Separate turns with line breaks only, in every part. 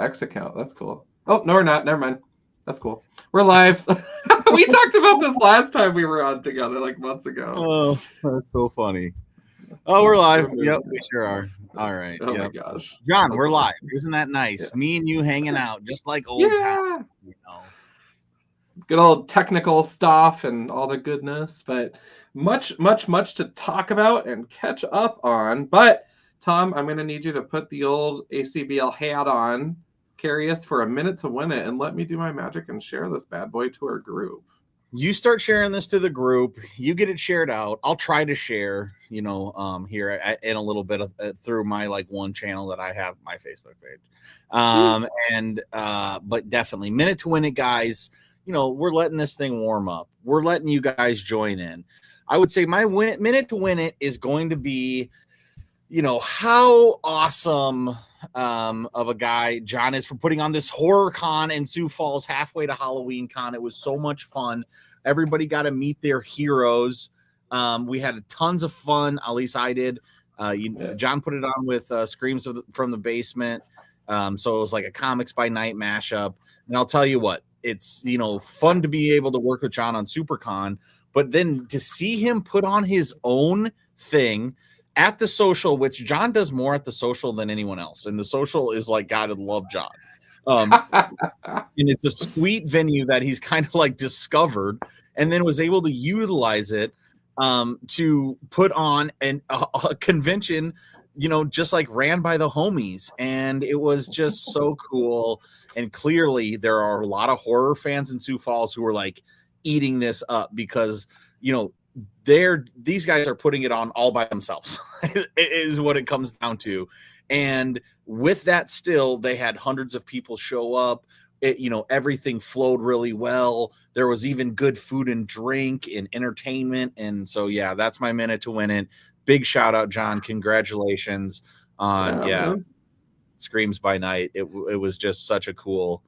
X account. That's cool. Oh, no, we're not. Never mind. That's cool. We're live. We talked about this last time we were on together, like months ago.
Oh, that's so funny. Oh, we're live. Yep, we sure are. All right.
Oh
yep.
my gosh.
John,
That's
we're live.
awesome.
Isn't that nice?
Yeah.
Me and you hanging out just like old times. You know.
Good old technical stuff and all the goodness, but much to talk about and catch up on. But Tom, I'm going to need you to put the old ACBL hat on, carry us for a minute to win it, and let me do my magic and share this bad boy to our group.
You start sharing this to the group. You get it shared out. I'll try to share, here in a little bit through my one channel that I have, my Facebook page. But definitely minute to win it, guys. We're letting this thing warm up. We're letting you guys join in. I would say my minute to win it is going to be, how awesome of a guy John is for putting on this horror con in Sioux Falls halfway to Halloween con. It was so much fun. Everybody got to meet their heroes. We had tons of fun. At least I did. John put it on with Screams from the Basement. So it was like a Comics by Night mashup. And I'll tell you what, it's, fun to be able to work with John on SuperCon, but then to see him put on his own thing at the social, which John does more at the social than anyone else. And the social is like, God, I love John. And it's a sweet venue that he's kind of discovered and then was able to utilize it to put on a convention, just ran by the homies. And it was just so cool. And clearly there are a lot of horror fans in Sioux Falls who are eating this up because, these guys are putting it on all by themselves is what it comes down to. And with that, still, they had hundreds of people show up. Everything flowed really well. There was even good food and drink and entertainment. And so, yeah, that's my minute to win it. Big shout out, John. Congratulations on, Screams by Night. It was just such a cool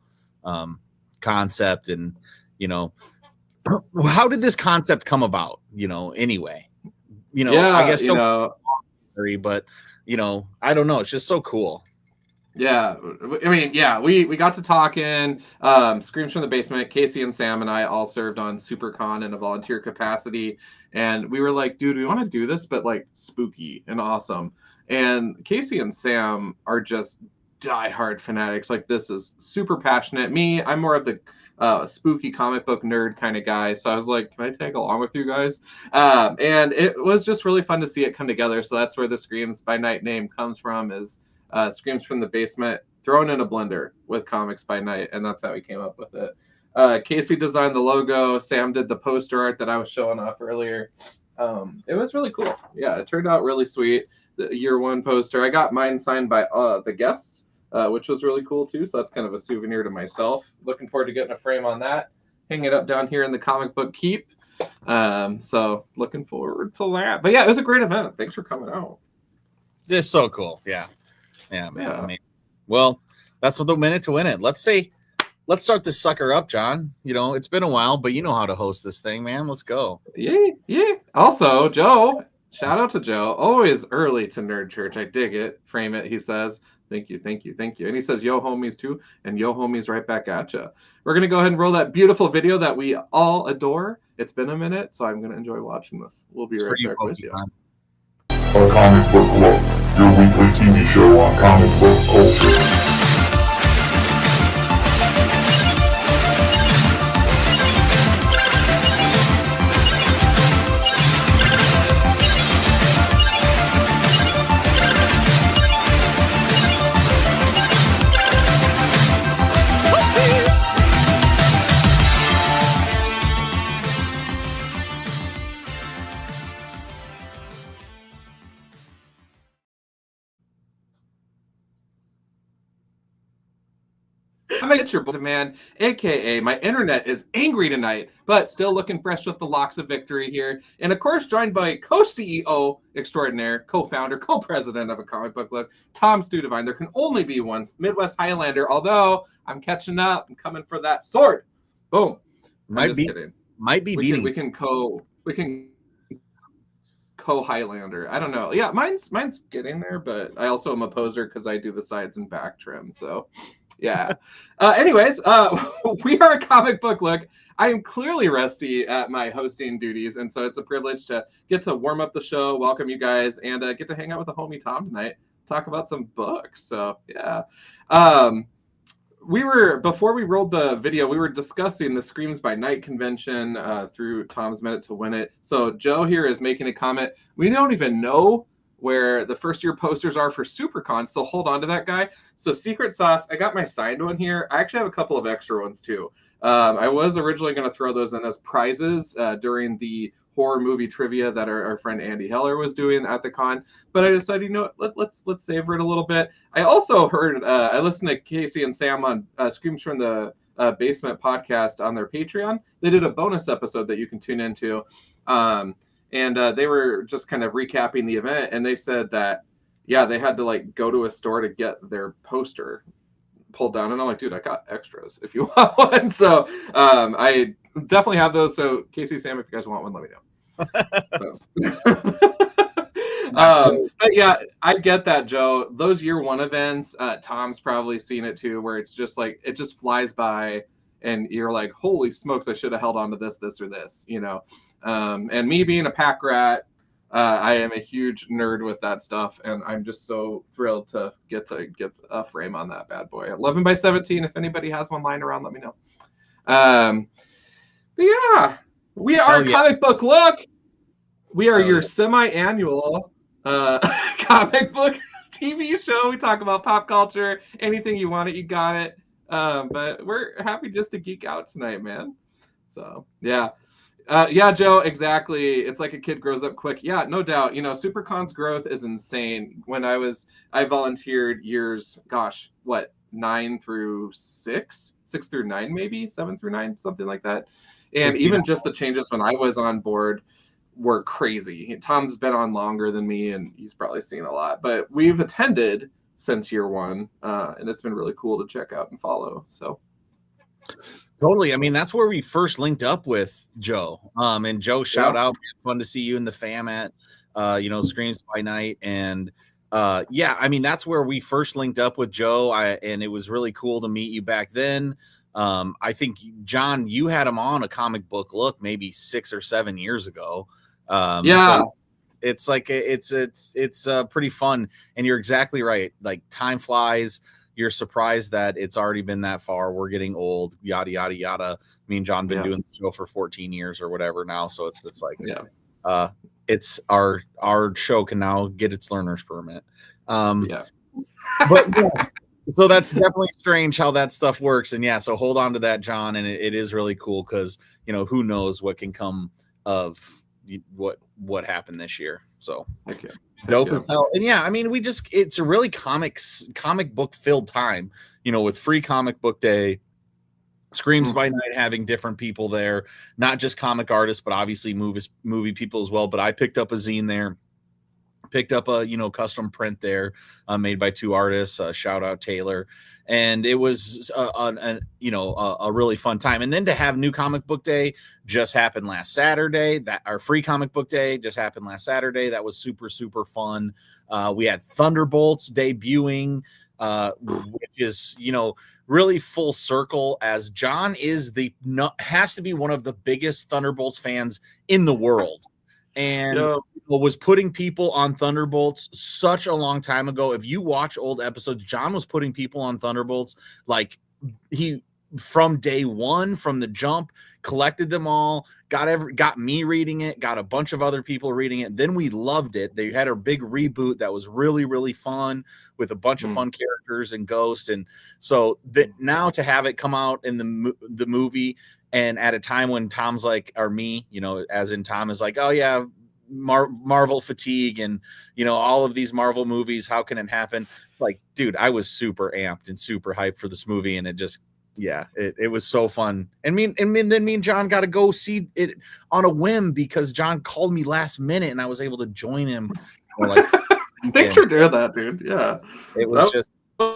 concept. And, how did this concept come about? Anyway, I guess but I don't know. It's just so cool.
Yeah, I mean, we got to talking. Screams from the Basement. Casey and Sam and I all served on SuperCon in a volunteer capacity, and we were like, dude, we want to do this, but spooky and awesome. And Casey and Sam are just diehard fanatics. This is super passionate. Me, I'm more of the spooky comic book nerd kind of guy. So I was like, can I tag along with you guys? And it was just really fun to see it come together. So that's where the Screams by Night name comes from, is Screams from the Basement thrown in a blender with Comics by Night. And that's how we came up with it. Casey designed the logo. Sam did the poster art that I was showing off earlier. It was really cool. Yeah, it turned out really sweet. The year one poster. I got mine signed by the guests, which was really cool too. So that's kind of a souvenir to myself. Looking forward to getting a frame on that. Hang it up down here in the comic book keep. So looking forward to that. But yeah, it was a great event. Thanks for coming out.
It's so cool. Yeah, man. Amazing. Well, that's what the minute to win it. Let's start this sucker up, John. It's been a while, but you know how to host this thing, man. Let's go.
Yeah. Also, Joe, shout out to Joe. Always early to Nerd Church. I dig it. Frame it, he says. Thank you. And he says, yo, homies, too. And yo, homies, right back at you. We're going to go ahead and roll that beautiful video that we all adore. It's been a minute, so I'm going to enjoy watching this. We'll be right back with you.
Our Comic Book Club, your weekly TV show on comic book culture.
I'm gonna get your man, aka my internet is angry tonight, but still looking fresh with the locks of victory here. And of course, joined by co-CEO extraordinaire, co-founder, co-president of a comic book club, Tom Studevine. There can only be one Midwest Highlander, although I'm catching up and coming for that sword. Boom.
Might be beating.
We can co-Highlander. I don't know. Yeah, mine's getting there, but I also am a poser because I do the sides and back trim. So Yeah. Anyways, we are a comic book look. I am clearly rusty at my hosting duties, and so it's a privilege to get to warm up the show, welcome you guys, and get to hang out with the homie Tom tonight, talk about some books. So yeah. Before we rolled the video, we were discussing the Screams by Night convention through Tom's Minute to Win It. So Joe here is making a comment. We don't even know where the first year posters are for SuperCon, so hold on to that, guy. So Secret Sauce, I got my signed one here. I actually have a couple of extra ones too. I was originally going to throw those in as prizes during the horror movie trivia that our friend Andy Heller was doing at the con, but I decided, you know what, let's savor it a little bit. I also heard, I listened to Casey and Sam on Screams from the Basement podcast on their Patreon. They did a bonus episode that you can tune into, and they were just kind of recapping the event, and they said that, yeah, they had to like go to a store to get their poster pulled down, and I'm like, dude, I got extras if you want one. So I definitely have those. So Casey, Sam, if you guys want one, let me know. But yeah, I get that, Joe. Those year one events, Tom's probably seen it too, where it's just like it just flies by, and you're like, holy smokes, I should have held on to this, or this, you know. And me being a pack rat, I am a huge nerd with that stuff, and I'm just so thrilled to get a frame on that bad boy. 11 by 17. If anybody has one lying around, let me know. But yeah, we are Comic Book Look. We are your semi-annual comic book TV show. We talk about pop culture, anything you want it, you got it. But we're happy just to geek out tonight, man. So yeah. Yeah, Joe, exactly. It's like a kid grows up quick. Yeah, no doubt. You know, SuperCon's growth is insane. When I volunteered years, 9 through 6 through 9, maybe 7 through 9, something like that. And even just the changes when I was on board were crazy. Tom's been on longer than me, and he's probably seen a lot. But we've attended since year one, and it's been really cool to check out and follow. So.
Totally. I mean, that's where we first linked up with Joe. And Joe, shout out. Fun to see you in the fam at, Screams by Night. And yeah, I mean, that's where we first linked up with Joe. And it was really cool to meet you back then. I think, John, you had him on a comic book look maybe 6 or 7 years ago. So it's like, it's pretty fun. And you're exactly right. Like, time flies. You're surprised that it's already been that far. We're getting old, yada, yada, yada. Me and John been doing the show for 14 years or whatever now. So it's like, it's our show can now get its learner's permit. But yeah, so that's definitely strange how that stuff works. And yeah, so hold on to that, John. And it is really cool because, who knows what can come of what happened this year. So dope as hell. And yeah, I mean, it's a really comic book filled time, with free comic book day, Screams by Night, having different people there, not just comic artists, but obviously movie people as well. But I picked up a zine there, picked up a custom print there, made by 2 artists. Shout out Taylor, and it was a really fun time. And then to have New Comic Book Day just happened last Saturday. That our Free Comic Book Day just happened last Saturday. That was super super fun. We had Thunderbolts debuting, which is really full circle, as John has to be one of the biggest Thunderbolts fans in the world. And was putting people on Thunderbolts such a long time ago. If you watch old episodes, John was putting people on Thunderbolts like he from day one, from the jump, collected them all, got me reading it, got a bunch of other people reading it. Then we loved it. They had a big reboot that was really, really fun with a bunch of fun characters and Ghost. And so now to have it come out in the movie, and at a time when Tom's like, or me, as in Tom is like, oh yeah, Marvel fatigue and all of these Marvel movies, how can it happen? Like, dude, I was super amped and super hyped for this movie, and it just it was so fun. And then me and John got to go see it on a whim because John called me last minute and I was able to join him.
Thanks for doing that, dude. Yeah,
it was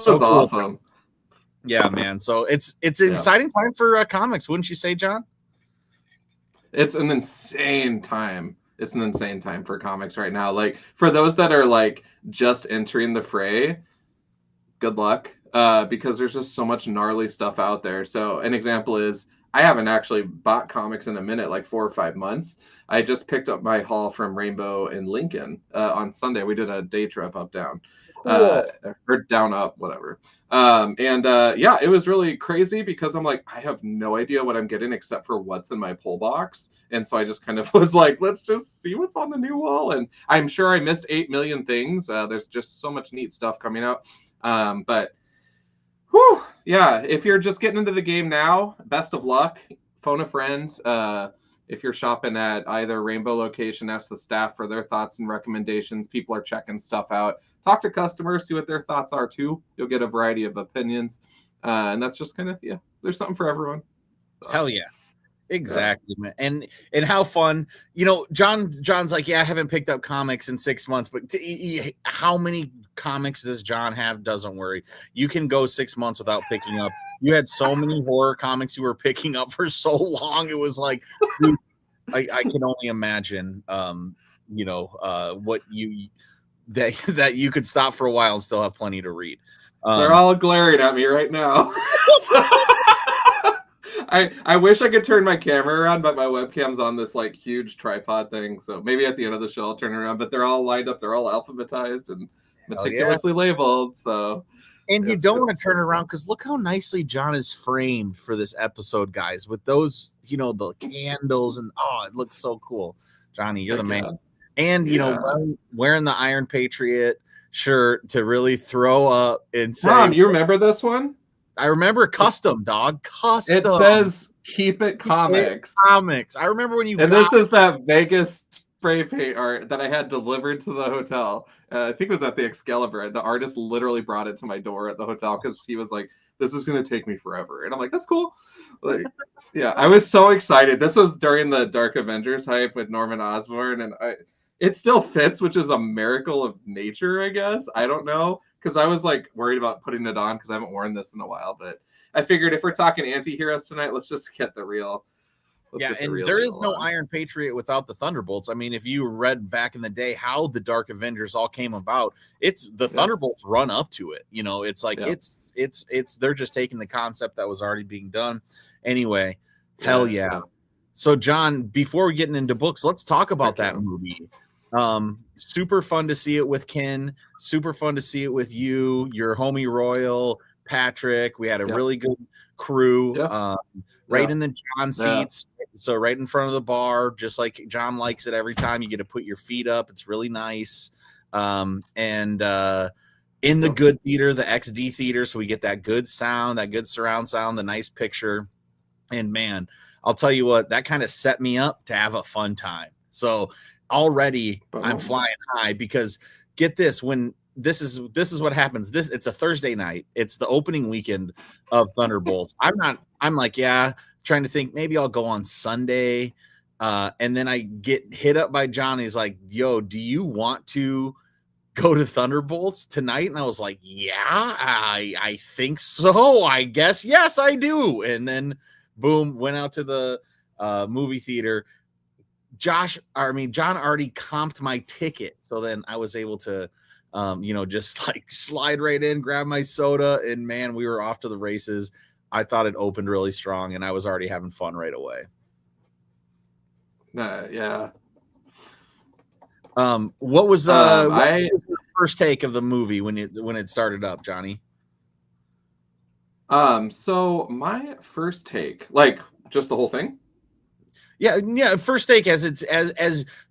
so cool.
Awesome.
Yeah, man. So it's an exciting time for comics, wouldn't you say, John?
It's an insane time. It's an insane time for comics right now. Like, for those that are like just entering the fray, good luck. because there's just so much gnarly stuff out there. So an example is I haven't actually bought comics in a minute, like 4 or 5 months. I just picked up my haul from Rainbow in Lincoln on Sunday. We did a day trip up down,
Cool.
or down up, whatever. Yeah, it was really crazy because I'm like, I have no idea what I'm getting except for what's in my pull box. And so I just kind of was like, let's just see what's on the new wall. And I'm sure I missed 8 million things. There's just so much neat stuff coming out. But whew, yeah, if you're just getting into the game now, best of luck. Phone a friend. If you're shopping at either Rainbow location, ask the staff for their thoughts and recommendations. People are checking stuff out. Talk to customers, see what their thoughts are too. You'll get a variety of opinions. And that's just kind of, yeah, there's something for everyone. So,
Hell yeah. Exactly, man. And how fun, John's like, yeah, I haven't picked up comics in 6 months, but how many comics does John have? Doesn't worry. You can go 6 months without picking up. You had so many horror comics you were picking up for so long. It was like, dude, I can only imagine, what that you could stop for a while and still have plenty to read.
They're all glaring at me right now. I wish I could turn my camera around, but my webcam's on this like huge tripod thing. So maybe at the end of the show I'll turn it around. But they're all lined up. They're all alphabetized and meticulously labeled. So,
and you don't want to turn it around because look how nicely John is framed for this episode, guys. With those, the candles and it looks so cool. Johnny, you're the man. And wearing the Iron Patriot shirt to really throw up and say,
Mom, you remember this one?
I remember custom, dog. Custom.
It says "Keep It Comics."
Comics. I remember when you.
And this is that Vegas spray paint art that I had delivered to the hotel. I think it was at the Excalibur. The artist literally brought it to my door at the hotel because he was like, "This is gonna take me forever," and I'm like, "That's cool." Like, yeah, I was so excited. This was during the Dark Avengers hype with Norman Osborn, and it still fits, which is a miracle of nature, I guess. I don't know. Because I was like worried about putting it on because I haven't worn this in a while. But I figured if we're talking anti-heroes tonight, let's just get the real.
There is no Iron Patriot without the Thunderbolts. I mean, if you read back in the day how the Dark Avengers all came about, it's the Thunderbolts run up to it. It's like it's they're just taking the concept that was already being done. Anyway, hell yeah. So John, before we get into books, let's talk about that movie. Super fun to see it with Ken, super fun to see it with you, your homie Royal, Patrick. We had a really good crew, right in the John seats, so right in front of the bar, just like John likes it. Every time you get to put your feet up, it's really nice. And in the good theater, the XD theater, so we get that good sound, that good surround sound, the nice picture. And man, I'll tell you what, that kind of set me up to have a fun time. So already I'm flying high because get this, when this is what happens. It's a Thursday night. It's the opening weekend of Thunderbolts. I'm like, trying to think maybe I'll go on Sunday. And then I get hit up by John. He's like, yo, do you want to go to Thunderbolts tonight? And I was like, yeah, I think so. I guess. Yes, I do. And then boom, went out to the movie theater. John already comped my ticket. So then I was able to, just like slide right in, grab my soda, and man, we were off to the races. I thought it opened really strong and I was already having fun right away.
Yeah.
What was the first take of the movie when it started up, Johnny?
So my first take, like just the whole thing.
Yeah. First take as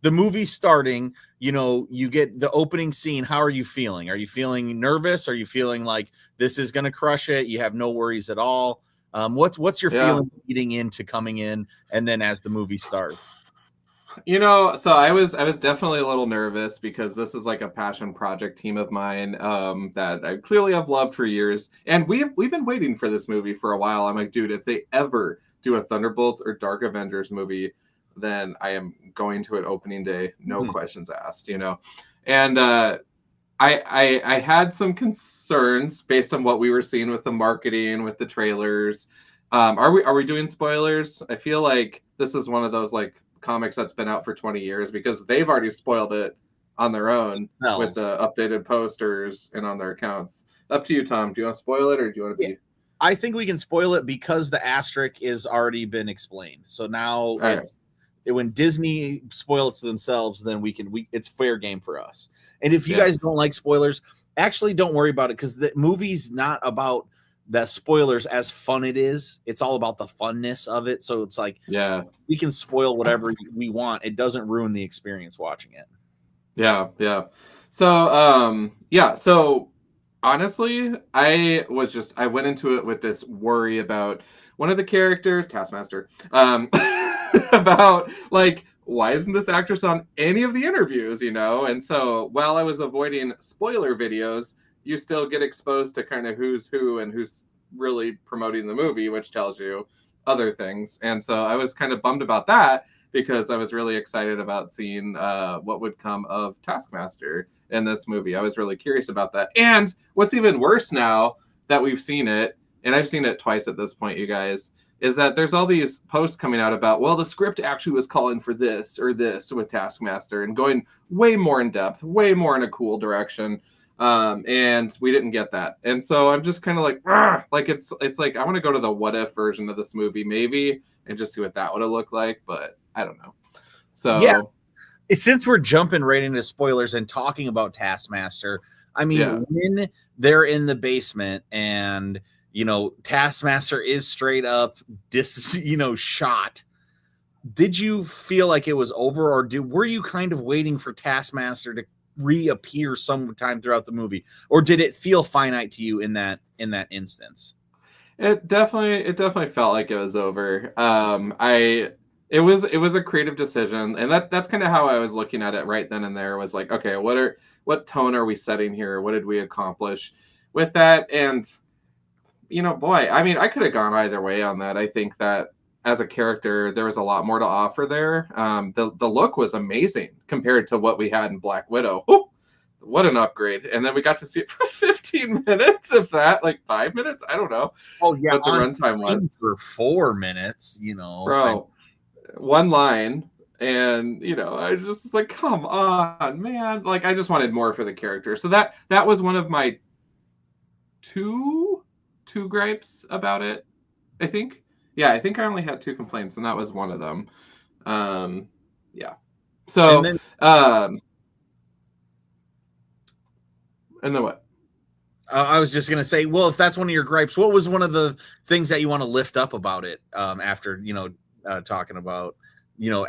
the movie's starting, you get the opening scene. How are you feeling? Are you feeling nervous? Are you feeling like this is going to crush it? You have no worries at all. What's your feeling leading into coming in, and then as the movie starts?
So I was definitely a little nervous because this is like a passion project team of mine that I clearly have loved for years, and we've been waiting for this movie for a while. I'm like, dude, if they ever do a Thunderbolts or Dark Avengers movie, then I am going to it opening day, no questions asked. And I had some concerns based on what we were seeing with the marketing, with the trailers. Are we doing spoilers? I feel like this is one of those like comics that's been out for 20 years because they've already spoiled it on their own with
themselves.
the updated posters and on their accounts. Up to you, Tom. Do you want to spoil it or do you want to be?
I think we can spoil it because the asterisk is already been explained. So now when Disney spoils it to themselves, then it's fair game for us. And if you guys don't like spoilers, actually don't worry about it, because the movie's not about the spoilers as fun it is. It's all about the funness of it. So it's like, we can spoil whatever we want. It doesn't ruin the experience watching it.
Yeah. So honestly, I went into it with this worry about one of the characters, Taskmaster, about like, why isn't this actress on any of the interviews, And so while I was avoiding spoiler videos, you still get exposed to kind of who's who and who's really promoting the movie, which tells you other things. And so I was kind of bummed about that, because I was really excited about seeing what would come of Taskmaster in this movie. I was really curious about that. And what's even worse now that we've seen it, and I've seen it twice at this point, you guys, is that there's all these posts coming out about, well, the script actually was calling for this or this with Taskmaster and going way more in depth, way more in a cool direction. And we didn't get that. And so I'm just kind of like, it's like, I want to go to the what if version of this movie, maybe, and just see what that would have looked like, but I don't know. So
since we're jumping right into spoilers and talking about Taskmaster, I mean, when they're in the basement and, Taskmaster is straight up shot, did you feel like it was over, or were you kind of waiting for Taskmaster to reappear sometime throughout the movie, or did it feel finite to you in that instance?
It definitely felt like it was over. It was a creative decision, and that's kind of how I was looking at it right then and there. Was like, okay, what tone are we setting here? What did we accomplish with that? And boy, I mean, I could have gone either way on that. I think that as a character, there was a lot more to offer there. The look was amazing compared to what we had in Black Widow. Ooh, what an upgrade. And then we got to see it for 15 minutes, if that, like 5 minutes. I don't know.
Oh, yeah.
What the runtime was.
For 4 minutes,
Bro, one line. And, I was just like, come on, man. Like, I just wanted more for the character. So that was one of my two gripes about it, I think. Yeah, I think I only had 2 complaints, and that was one of them. So, and then what?
I was just gonna say, well, if that's one of your gripes, what was one of the things that you want to lift up about it? After talking about,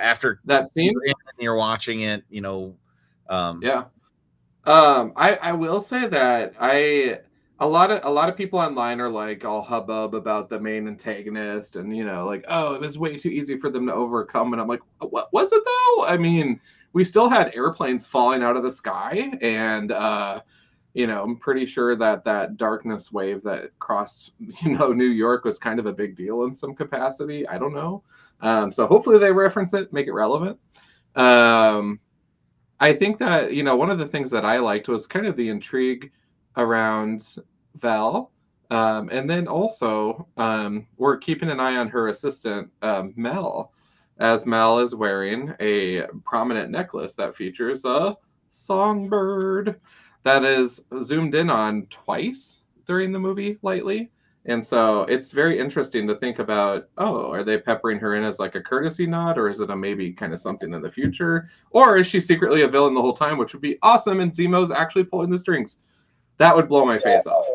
after
that scene,
you're watching it,
I will say that a lot of people online are like all hubbub about the main antagonist, and like, oh, it was way too easy for them to overcome, and I'm like, what was it though? I mean, we still had airplanes falling out of the sky, and I'm pretty sure that darkness wave that crossed New York was kind of a big deal in some capacity. I don't know. So hopefully they reference it, make it relevant. I think that one of the things that I liked was kind of the intrigue around Val, and then also we're keeping an eye on her assistant, Mel, as Mel is wearing a prominent necklace that features a songbird that is zoomed in on twice during the movie lightly. And so it's very interesting to think about, oh, are they peppering her in as like a courtesy nod, or is it a maybe kind of something in the future? Or is she secretly a villain the whole time, which would be awesome, and Zemo's actually pulling the strings? That would blow my face off.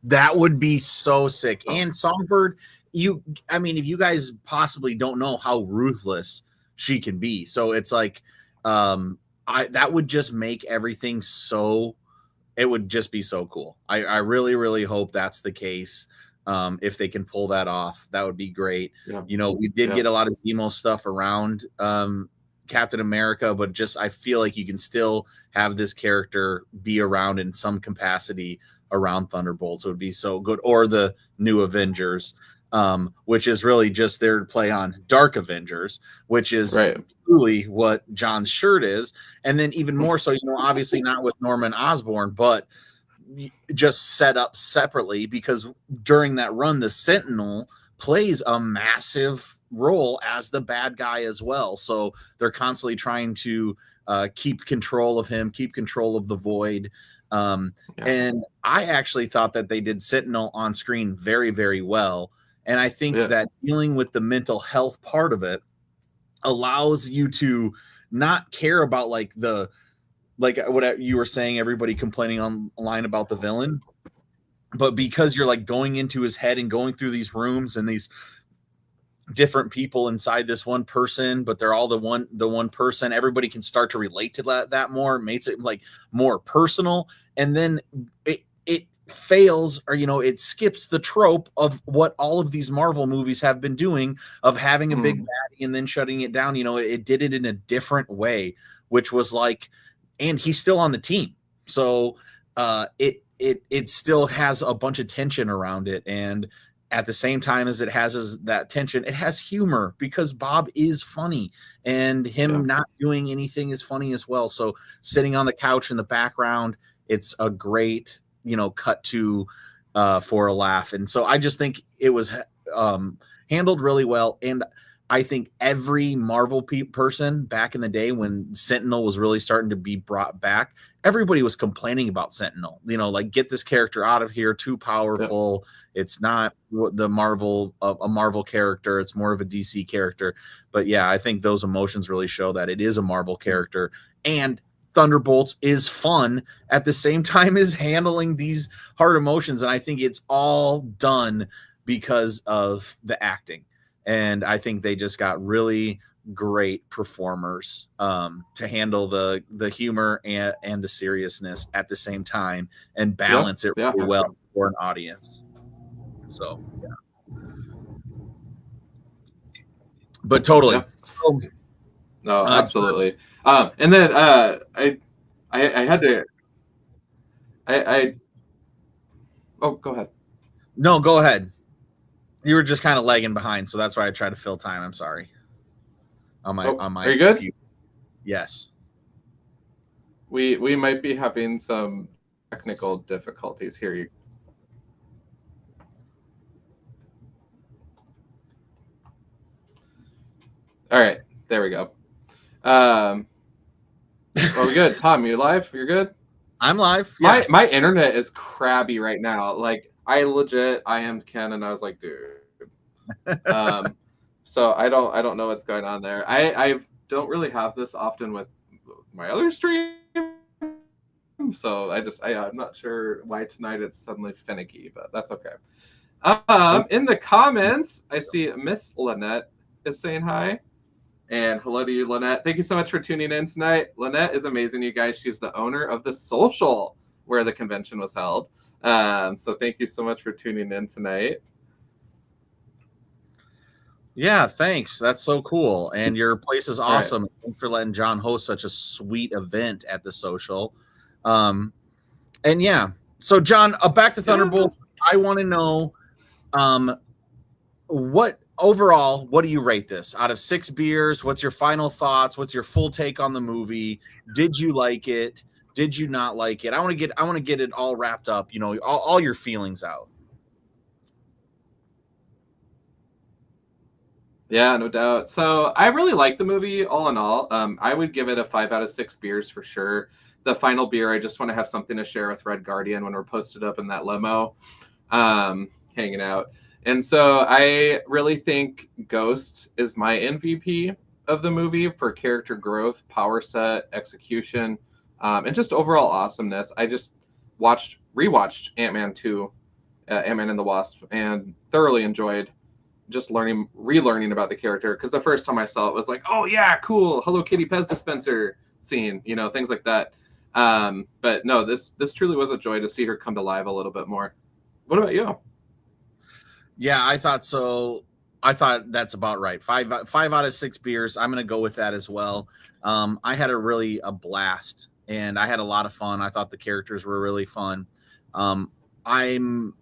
That would be so sick. And Songbird, if you guys possibly don't know how ruthless she can be. So it's like, that would just make everything it would just be so cool. I really, really hope that's the case. If they can pull that off, that would be great. Yeah. We did get a lot of Zemo stuff around Captain America, but I feel like you can still have this character be around in some capacity around Thunderbolts. It would be so good. Or the new Avengers, which is really just their play on Dark Avengers, which is truly what John's shirt is. And then even more so, obviously not with Norman Osborn, but just set up separately, because during that run, the Sentinel plays a massive role as the bad guy as well. So they're constantly trying to keep control of him, keep control of the Void. And I actually thought that they did Sentinel on screen very, very well. And I think that dealing with the mental health part of it allows you to not care about like what you were saying, everybody complaining online about the villain, but because you're like going into his head and going through these rooms and these different people inside this one person, but they're all the one person, everybody can start to relate to that more, makes it like more personal. And then it fails, or it skips the trope of what all of these Marvel movies have been doing of having a big baddie and then shutting it down. It did it in a different way, which was like, and he's still on the team, so it still has a bunch of tension around it. And at the same time as it has that tension, it has humor because Bob is funny, and him not doing anything is funny as well. So sitting on the couch in the background, it's a great, cut to for a laugh. And so I just think it was handled really well. And I think every Marvel person back in the day when Sentinel was really starting to be brought back, everybody was complaining about Sentinel, like, get this character out of here, too powerful. It's not a Marvel character. It's more of a DC character. But yeah, I think those emotions really show that it is a Marvel character, and Thunderbolts is fun at the same time as handling these hard emotions. And I think it's all done because of the acting. And I think they just got really great performers to handle the humor and the seriousness at the same time and balance it really well for an audience. So, yeah. But totally.
Yeah.
So,
no, absolutely. And then I had to. Oh, go ahead.
No, go ahead. You were just kind of lagging behind, so that's why I tried to fill time. I'm sorry. On my.
Are you good?
Yes.
We might be having some technical difficulties here. All right, there we go. Well, we're good. Tom, you live? You're good?
I'm live. Yeah.
My internet is crabby right now. Like, I am Ken, and I was like, dude. So I don't know what's going on there. I don't really have this often with my other stream. So I'm not sure why tonight it's suddenly finicky, but that's okay. In the comments, I see Miss Lynette is saying hi. And hello to you, Lynette. Thank you so much for tuning in tonight. Lynette is amazing, you guys. She's the owner of the social where the convention was held. So thank you so much for tuning in tonight.
Yeah, thanks. That's so cool. And your place is awesome. Right. Thanks for letting John host such a sweet event at the social. And yeah, so John, back to Thunderbolts. I want to know what do you rate this out of 6 beers? What's your final thoughts? What's your full take on the movie? Did you like it? Did you not like it? I want to get it all wrapped up, all your feelings out.
Yeah, no doubt. So I really like the movie all in all. I would give it a 5 out of 6 beers for sure. The final beer, I just want to have something to share with Red Guardian when we're posted up in that limo, hanging out. And so I really think Ghost is my MVP of the movie for character growth, power set, execution, and just overall awesomeness. I just rewatched Ant-Man 2, Ant-Man and the Wasp, and thoroughly enjoyed just relearning about the character, because the first time I saw it was like, oh yeah, cool, Hello Kitty Pez dispenser scene, things like that. But no, this truly was a joy to see her come to life a little bit more. What about you?
Yeah, I thought so. I thought that's about right. 5 out of 6 beers. I'm going to go with that as well. I had a blast, and I had a lot of fun. I thought the characters were really fun. I'm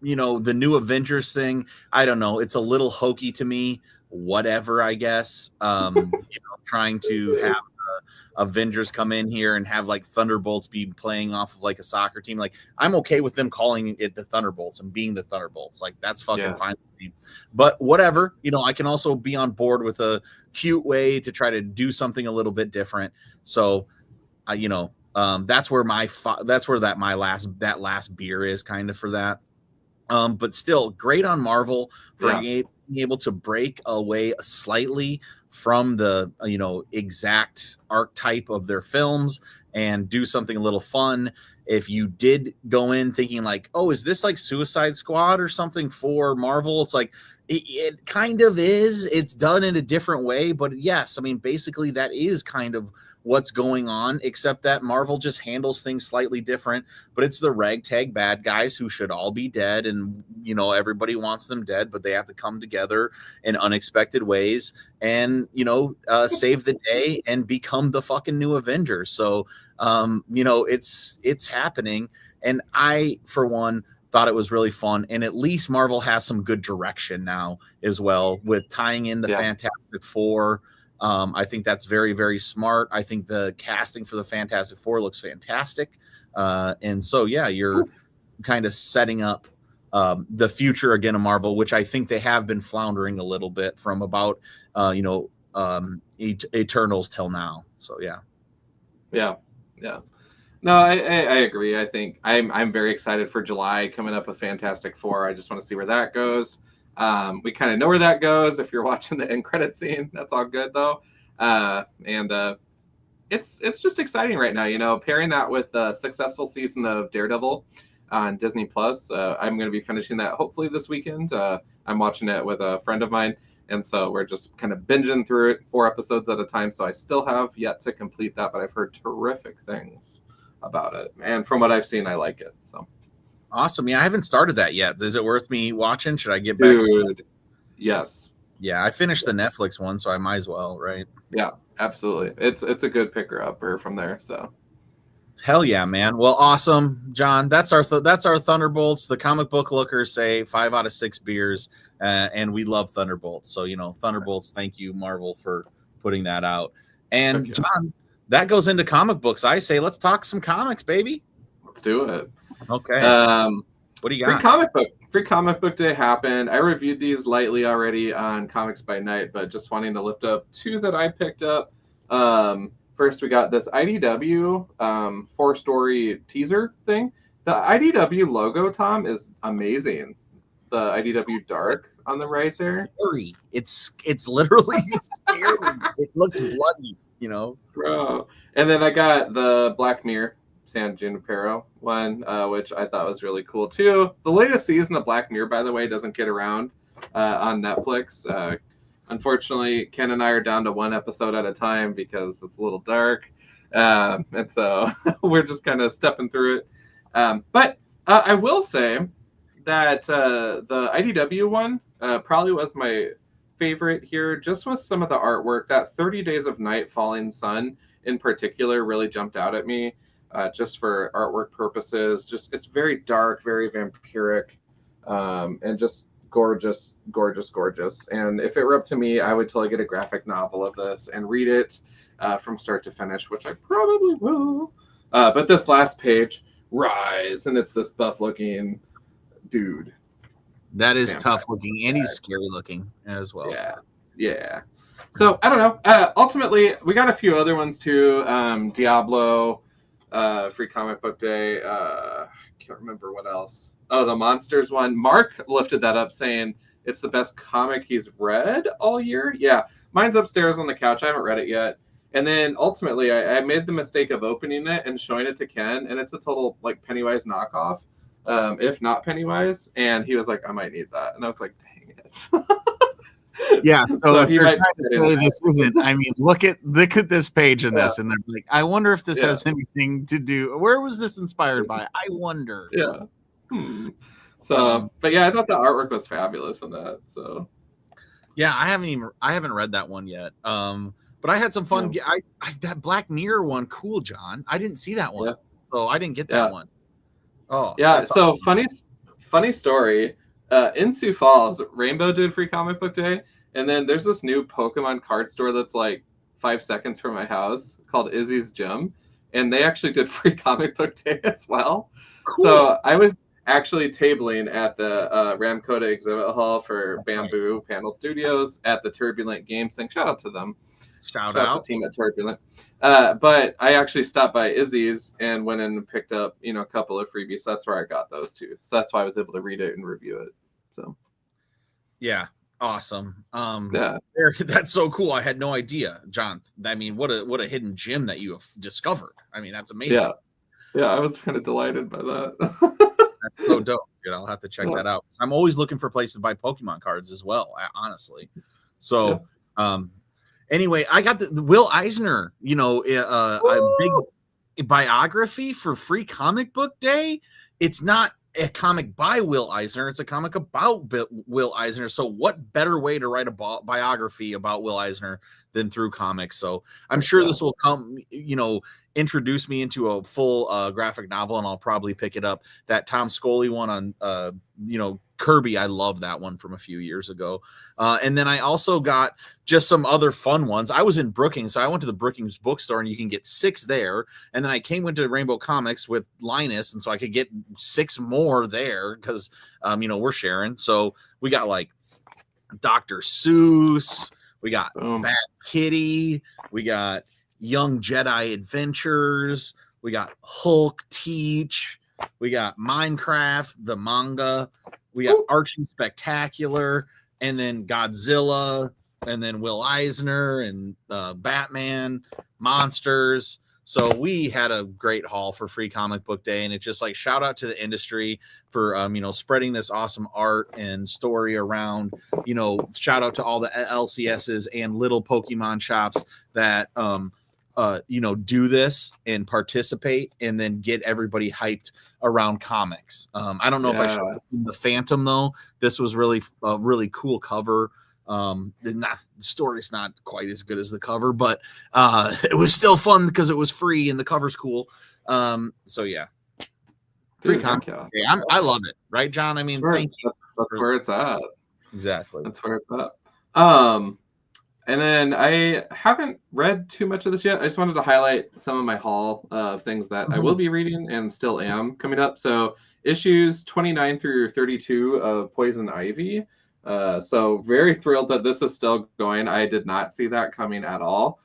the new Avengers thing, I don't know. It's a little hokey to me. Whatever, I guess. Trying to have Avengers come in here and have like Thunderbolts be playing off of like a soccer team. Like, I'm okay with them calling it the Thunderbolts and being the Thunderbolts. Like, that's fucking fine with me. But whatever, I can also be on board with a cute way to try to do something a little bit different. So, that's where that last beer is kind of for that. But still great on Marvel for being able to break away slightly from the exact archetype of their films and do something a little fun. If you did go in thinking like, oh, is this like Suicide Squad or something for Marvel? It's like it kind of is. It's done in a different way, but yes, I mean, basically that is kind of what's going on, except that Marvel just handles things slightly different. But it's the ragtag bad guys who should all be dead, and everybody wants them dead, but they have to come together in unexpected ways and save the day and become the fucking new Avengers. So it's happening, and I, for one, thought it was really fun. And at least Marvel has some good direction now as well with tying in the Fantastic Four. I think that's very, very smart. I think the casting for the Fantastic Four looks fantastic. And so, you're kind of setting up the future again of Marvel, which I think they have been floundering a little bit from about, Eternals till now. So, yeah.
No, I agree. I think I'm very excited for July coming up with Fantastic Four. I just want to see where that goes. We kind of know where that goes. If you're watching the end credit scene, that's all good though. It's just exciting right now. Pairing that with the successful season of Daredevil on Disney Plus. I'm going to be finishing that hopefully this weekend. I'm watching it with a friend of mine, and so we're just kind of binging through it 4 episodes at a time. So I still have yet to complete that, but I've heard terrific things about it, and from what I've seen, I like it. So
awesome. Yeah, I haven't started that yet. Is it worth me watching? Should I get back?
Dude, yes.
Yeah, I finished the Netflix one, so I might as well, right?
Yeah, absolutely. It's a good picker upper from there. So
hell yeah, man. Well, awesome, John. That's our Thunderbolts. The comic book lookers say 5 out of 6 beers, and we love Thunderbolts. So Thunderbolts. Thank you, Marvel, for putting that out. And John, that goes into comic books. I say let's talk some comics, baby.
Let's do it.
Okay. What do you got?
Free comic book day happened. I reviewed these lightly already on Comics by Night, but just wanting to lift up 2 that I picked up. First, we got this IDW 4-story teaser thing. The IDW logo, Tom, is amazing. The IDW Dark on the right there.
Scary. It's literally scary. It looks bloody,
Bro. And then I got the Black Mirror San Junipero one, which I thought was really cool too. The latest season of Black Mirror, by the way, doesn't get around on Netflix. Unfortunately, Ken and I are down to 1 episode at a time because it's a little dark. And so we're just kind of stepping through it. But I will say that the IDW one probably was my favorite here, just with some of the artwork. That 30 Days of Night Falling Sun in particular really jumped out at me. Just for artwork purposes. Just it's very dark, very vampiric, and just gorgeous. And if it were up to me, I would totally get a graphic novel of this and read it from start to finish, which I probably will. But this last page, Rise, and it's this buff-looking dude.
That is tough looking, and he's scary looking as well.
Yeah. So I don't know. Ultimately, we got a few other ones too. Diablo. Free comic book day. Can't remember what else. Oh, the Monsters one. Mark lifted that up saying it's the best comic he's read all year. Yeah, mine's upstairs on the couch. I haven't read it yet. And then ultimately, I made the mistake of opening it and showing it to Ken, and it's a total like Pennywise knockoff, if not Pennywise. And he was like, "I might need that," and I was like, "Dang it."
Yeah, so if you're trying to say this isn't, I mean, look at this page in this, and they're like, I wonder if this has anything to do. Where was this inspired by? I wonder.
Yeah. So, but yeah, I thought the artwork was fabulous in that. So,
yeah, I haven't read that one yet. But I had some fun. I that Black Mirror one, cool, John. I didn't see that one, so I didn't get that one. Oh,
yeah. So awesome. Funny story. In Sioux Falls, Rainbow did free comic book day, and then there's this new Pokemon card store that's like 5 seconds from my house called Izzy's Gym, and they actually did free comic book day as well.
Cool.
So I was actually tabling at the Ramcoda exhibit hall for
That's
Bamboo Panel Studios at the Turbulent Games thing. Shout out to them.
Shout
Shout out
out.
to the team at Turbulent. But I actually stopped by Izzy's and went in and picked up, a couple of freebies. So that's where I got those two. So that's why I was able to read it and review it. So
yeah, awesome.
Yeah.
That's so cool. I had no idea, John. I mean, what a hidden gem that you have discovered. I mean, that's amazing.
Yeah, I was kind of delighted by that.
That's so dope. I'll have to check that out. I'm always looking for places to buy Pokemon cards as well, honestly. So, anyway, I got the Will Eisner, a big biography for Free Comic Book Day. It's not a comic by Will Eisner. It's a comic about Will Eisner. So what better way to write a biography about Will Eisner than through comics? So I'm sure this will come, introduce me into a full graphic novel, and I'll probably pick it up. That Tom Scully one on, Kirby. I love that one from a few years ago. And then I also got just some other fun ones. I was in Brookings, so I went to the Brookings bookstore, and you can get 6 there. And then I went to Rainbow Comics with Linus, and so I could get 6 more there because, we're sharing. So we got like Dr. Seuss, we got Bad Kitty, we got Young Jedi Adventures, we got Hulk Teach, we got Minecraft, the manga, we got Archie Spectacular, and then Godzilla, and then Will Eisner, and Batman, Monsters. So we had a great haul for Free Comic Book Day, and it's just like shout out to the industry for spreading this awesome art and story around. Shout out to all the LCSs and little Pokemon shops that do this and participate and then get everybody hyped around comics. I don't know if I showed the Phantom though. This was really a really cool cover. The story's not quite as good as the cover, but it was still fun because it was free and the cover's cool. So yeah, free comic. Yeah, I love it, right, John? I mean, thank you.
That's where it's at.
Exactly.
That's where it's at. And then I haven't read too much of this yet. I just wanted to highlight some of my haul of things that I will be reading and still am coming up. So issues 29 through 32 of Poison Ivy. So very thrilled that this is still going. I did not see that coming at all.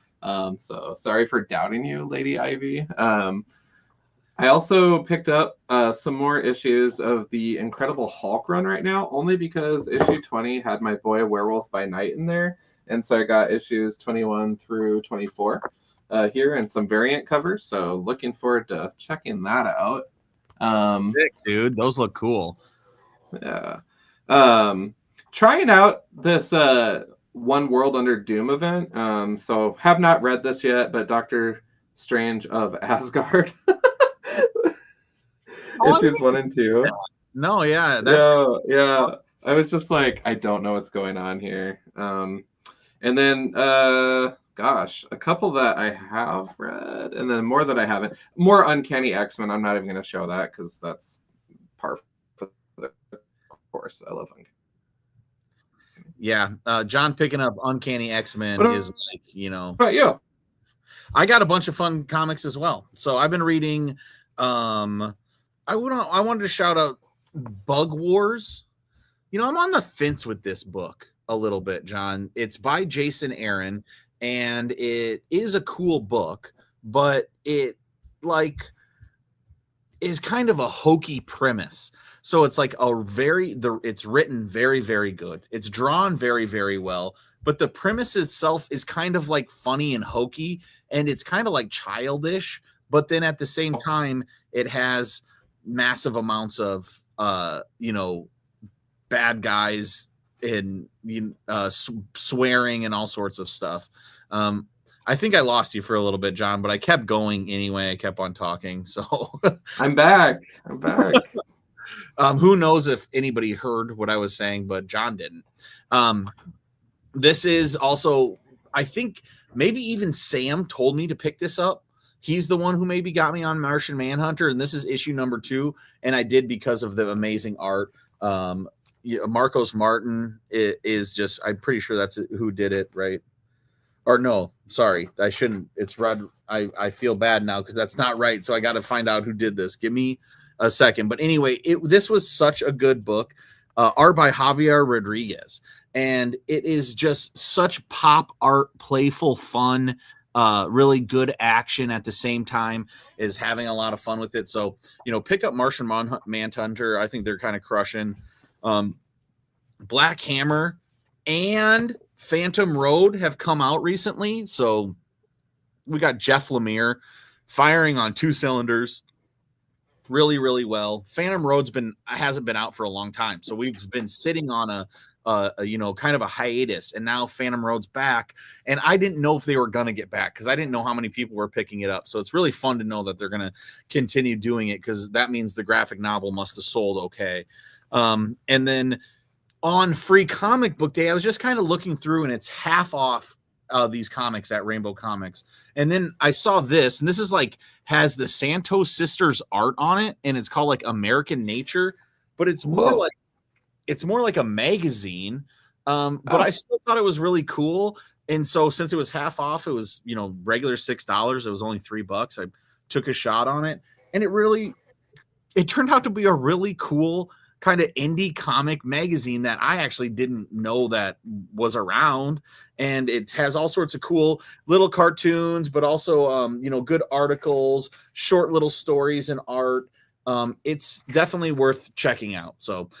So sorry for doubting you, Lady Ivy. I also picked up some more issues of the Incredible Hulk run right now, only because issue 20 had my boy Werewolf by Night in there. And so I got issues 21 through 24 here and some variant covers. So looking forward to checking that out.
Sick, dude. Those look cool.
Yeah. Trying out this One World Under Doom event. So have not read this yet, but Doctor Strange of Asgard. Issues 1 and 2.
No, yeah. That's
yeah. I was just like, I don't know what's going on here. And then, gosh, a couple that I have read, and then more that I haven't. More Uncanny X-Men. I'm not even going to show that because that's par for the course. I love Uncanny.
Yeah, John picking up Uncanny X-Men is like,
But yeah,
I got a bunch of fun comics as well. So I've been reading. I wanted to shout out Bug Wars. I'm on the fence with this book a little bit, John. It's by Jason Aaron, and it is a cool book, but it is kind of a hokey premise. So it's like it's written very, very good. It's drawn very, very well, but the premise itself is kind of like funny and hokey, and it's kind of like childish, but then at the same time, it has massive amounts of, bad guys and swearing and all sorts of stuff. I think I lost you for a little bit, John, but I kept going anyway. I kept on talking. So
I'm back.
Who knows if anybody heard what I was saying, but John didn't. This is also, I think maybe even Sam told me to pick this up. He's the one who maybe got me on Martian Manhunter, and this is issue number 2, and I did because of the amazing art. Marcos Martin is just, I'm pretty sure that's who did it, right? Or no, sorry, I shouldn't. It's red. I feel bad now because that's not right. So I got to find out who did this. Give me a second. But anyway, this was such a good book. Art by Javier Rodriguez. And it is just such pop art, playful fun, really good action at the same time as having a lot of fun with it. So, pick up Martian Manhunter. I think they're kind of crushing. Black Hammer and Phantom Road have come out recently. So we got Jeff Lemire firing on 2 cylinders really, really well. Phantom Road's hasn't been out for a long time. So we've been sitting on a kind of a hiatus, and now Phantom Road's back. And I didn't know if they were going to get back because I didn't know how many people were picking it up. So it's really fun to know that they're going to continue doing it because that means the graphic novel must have sold okay. And then on Free Comic Book Day, I was just kind of looking through, and it's half off these comics at Rainbow Comics. And then I saw this, and this is has the Santos sisters art on it, and it's called American Nature, but it's more like a magazine. But I still thought it was really cool. And so since it was half off, it was, regular $6. It was only $3. I took a shot on it, and it turned out to be a really cool kind of indie comic magazine that I actually didn't know that was around. And it has all sorts of cool little cartoons, but also, good articles, short little stories and art. It's definitely worth checking out. So,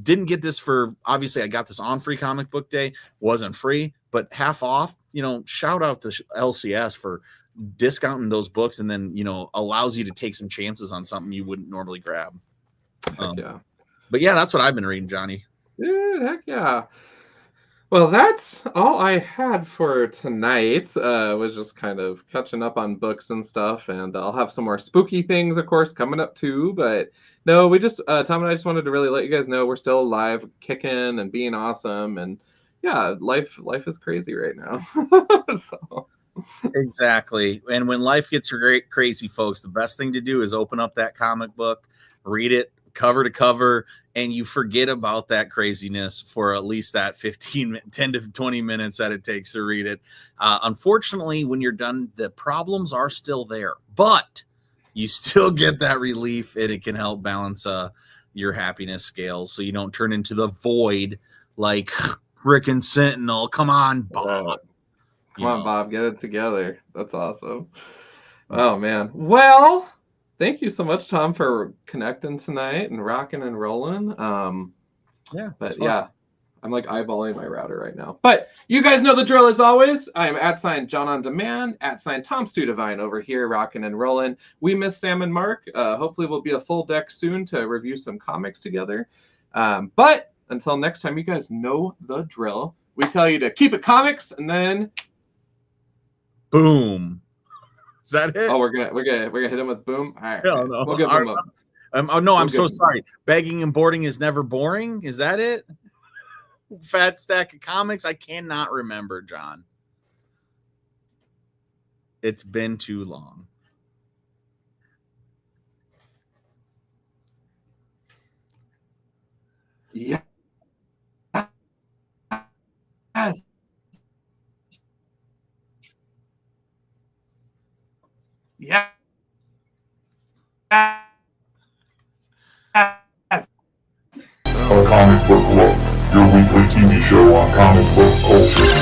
didn't get this obviously I got this on Free Comic Book Day, wasn't free, but half off, shout out to LCS for discounting those books and then, allows you to take some chances on something you wouldn't normally grab.
Yeah.
But yeah, that's what I've been reading, Johnny.
Dude, heck yeah. Well, that's all I had for tonight. Was just kind of catching up on books and stuff, and I'll have some more spooky things, of course, coming up too. But no, we just Tom and I just wanted to really let you guys know we're still alive, kicking and being awesome, and yeah, life is crazy right now. So.
Exactly. And when life gets crazy, folks, the best thing to do is open up that comic book, read it cover to cover, and you forget about that craziness for at least that 10 to 20 minutes that it takes to read it. Unfortunately, when you're done, the problems are still there, but you still get that relief, and it can help balance your happiness scales so you don't turn into the void like Rick and Sentinel. Come on, Bob.
Come on, Bob, get it together. That's awesome. Oh, man. Well, thank you so much, Tom, for connecting tonight and rocking and rolling. But yeah, I'm eyeballing my router right now. But you guys know the drill as always. I'm @Jon on Demand, @Tom Stu Divine over here, rocking and rolling. We miss Sam and Mark. Hopefully we'll be a full deck soon to review some comics together. But until next time, you guys know the drill. We tell you to keep it comics, and then
boom. Is that it?
Oh, we're gonna hit him with boom. All right,
no.
We'll give him up.
I'm so sorry. Begging and boarding is never boring. Is that it? Fat stack of comics. I cannot remember, John. It's been too long.
Yeah. Yes. Yeah.
Our Comic Book Club, your weekly TV show on comic book culture.